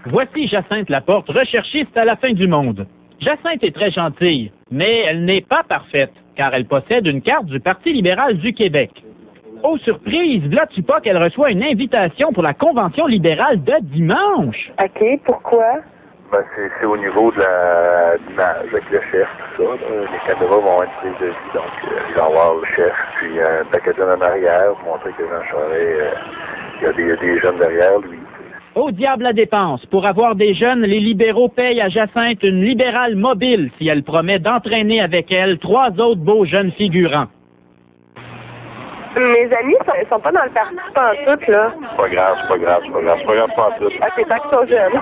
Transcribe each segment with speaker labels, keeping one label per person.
Speaker 1: Voici Jacinthe Laporte, recherchiste à la fin du monde. Jacinthe est très gentille, mais elle n'est pas parfaite, car elle possède une carte du Parti libéral du Québec. Oh, surprise, vois-tu pas qu'elle reçoit une invitation pour la Convention libérale de dimanche?
Speaker 2: OK, pourquoi?
Speaker 3: Ben, c'est au niveau de l'image, avec le chef, tout ça. Là. Les caméras vont être prises de vie, donc ils vont voir le chef, puis un paquet de en arrière pour montrer que Jean Charest, il y a des jeunes derrière lui.
Speaker 1: Au diable la dépense. Pour avoir des jeunes, les libéraux payent à Jacinthe une libérale mobile si elle promet d'entraîner avec elle 3 autres beaux jeunes figurants.
Speaker 2: Mes amis sont pas dans le parti pantoute, là.
Speaker 3: C'est pas grave pas tout.
Speaker 2: OK, tant qu'ils sont jeunes.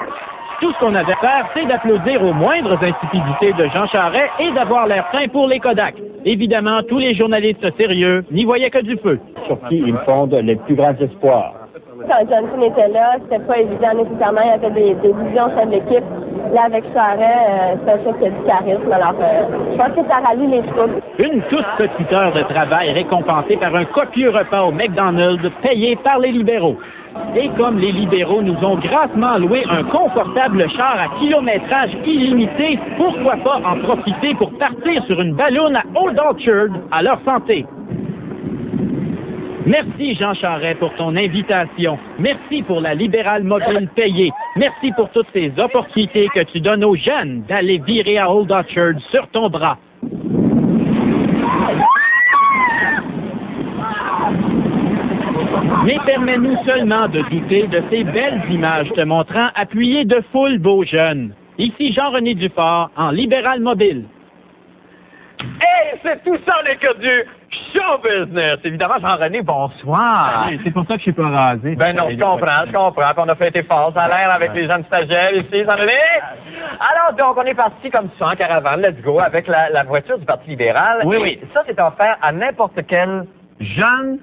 Speaker 1: Tout ce qu'on avait à faire, c'est d'applaudir aux moindres insipidités de Jean Charest et d'avoir l'air fin pour les Kodak. Évidemment, tous les journalistes sérieux n'y voyaient que du feu.
Speaker 4: Sur qui ils fondent les plus grands espoirs.
Speaker 5: Quand Johnson était là, c'était pas évident nécessairement. Il y avait des visions sur l'équipe. Là, avec Charest, c'est un chef qui a du charisme. Alors, je pense que ça rallie les troupes.
Speaker 1: Une toute petite heure de travail récompensée par un copieux repas au McDonald's payé par les libéraux. Et comme les libéraux nous ont grassement loué un confortable char à kilométrage illimité, pourquoi pas en profiter pour partir sur une balloune à Old Orchard à leur santé? Merci Jean Charest pour ton invitation. Merci pour la libérale mobile payée. Merci pour toutes ces opportunités que tu donnes aux jeunes d'aller virer à Old Orchard sur ton bras. Mais permets-nous seulement de douter de ces belles images te montrant appuyé de foule beaux jeunes. Ici Jean-René Dufort en libéral mobile.
Speaker 6: Hey, c'est tout ça, les gars du show business! Évidemment, Jean-René, bonsoir!
Speaker 4: C'est pour ça que je suis pas rasé.
Speaker 6: Ben non, je comprends. Puis on a fêté fort, ça a l'air avec les jeunes stagiaires ici, Jean-René! Alors, donc, on est parti comme ça, en caravane, let's go, avec la voiture du Parti libéral.
Speaker 1: Oui,
Speaker 6: Et
Speaker 1: oui.
Speaker 6: ça, c'est offert à n'importe quel jeune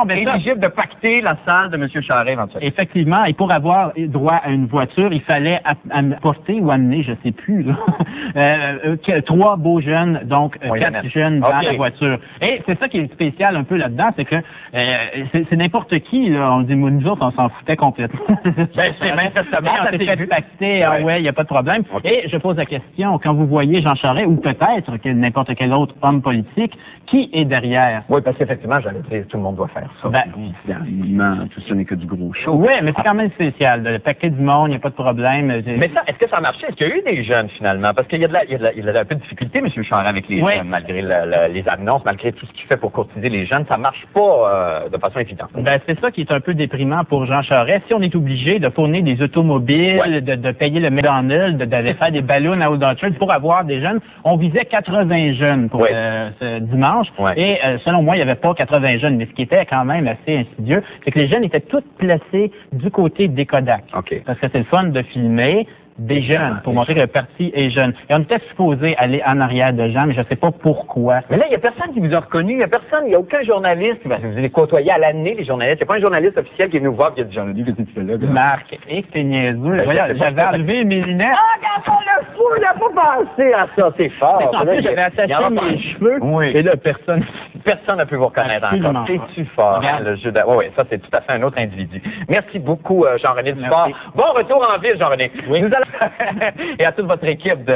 Speaker 6: éligible de pacter la salle de M. Charest, éventuellement.
Speaker 4: Effectivement, et pour avoir droit à une voiture, il fallait apporter ou amener, je sais plus, là, 3 beaux jeunes, donc 4 jeunes dans la voiture. Et c'est ça qui est spécial un peu là-dedans, c'est que c'est n'importe qui, là. On dit, nous autres, on s'en foutait complètement.
Speaker 6: Ben, c'est manifestement,
Speaker 4: on s'est fait pacter, il n'y a pas de problème.
Speaker 6: Okay.
Speaker 4: Et je pose la question, quand vous voyez Jean Charest, ou peut-être que n'importe quel autre homme politique, qui est derrière?
Speaker 6: Oui, parce qu'effectivement, j'allais dire, tout le monde doit faire ça.
Speaker 4: Ben,
Speaker 7: évidemment, tout ça n'est que du gros show.
Speaker 4: oui, mais c'est quand même spécial. Le paquet du monde, il n'y a pas de problème.
Speaker 6: Mais ça, est-ce que ça a marché? Est-ce qu'il y a eu des jeunes, finalement? Parce qu'il y a un peu de difficulté, M. Charest, avec les jeunes, malgré les annonces, malgré tout ce qu'il fait pour courtiser les jeunes. Ça marche pas de façon évidente.
Speaker 4: Ben, c'est ça qui est un peu déprimant pour Jean Charest. Si on est obligé de fournir des automobiles, de payer le McDonald's, d'aller faire des ballons à Old Orchard pour avoir des jeunes, on visait 80 jeunes pour ce dimanche. Et selon moi, il n'y avait pas 80 jeunes. Mais ce qui était quand même assez insidieux, c'est que les jeunes étaient tous placés du côté des Kodak. Parce que c'est le fun de filmer des jeunes, pour montrer que le parti est jeune. Et on était supposé aller en arrière de Jean, mais je ne sais pas pourquoi.
Speaker 6: Mais là, il n'y a personne qui vous a reconnu, il n'y a aucun journaliste, parce que vous les côtoyez à l'année, les journalistes. Il n'y a pas un journaliste officiel qui est venu vous voir et qui a dit, Jean-René, qu'est-ce que tu fais là?
Speaker 4: Marc, et c'est niaiseux. J'avais enlevé mes lunettes.
Speaker 6: Ah, quand on le fout, il n'a pas pensé à ça, c'est fort.
Speaker 4: En plus, j'avais attaché mes cheveux, et là, personne
Speaker 6: n'a pu vous reconnaître encore. C'est-tu fort, le jeu de... Oui, ça, c'est tout à fait un autre individu. Merci beaucoup, Jean-René Dufort. Bon retour en ville, Jean-René.
Speaker 4: Oui.
Speaker 6: Nous allons... et à toute votre équipe de...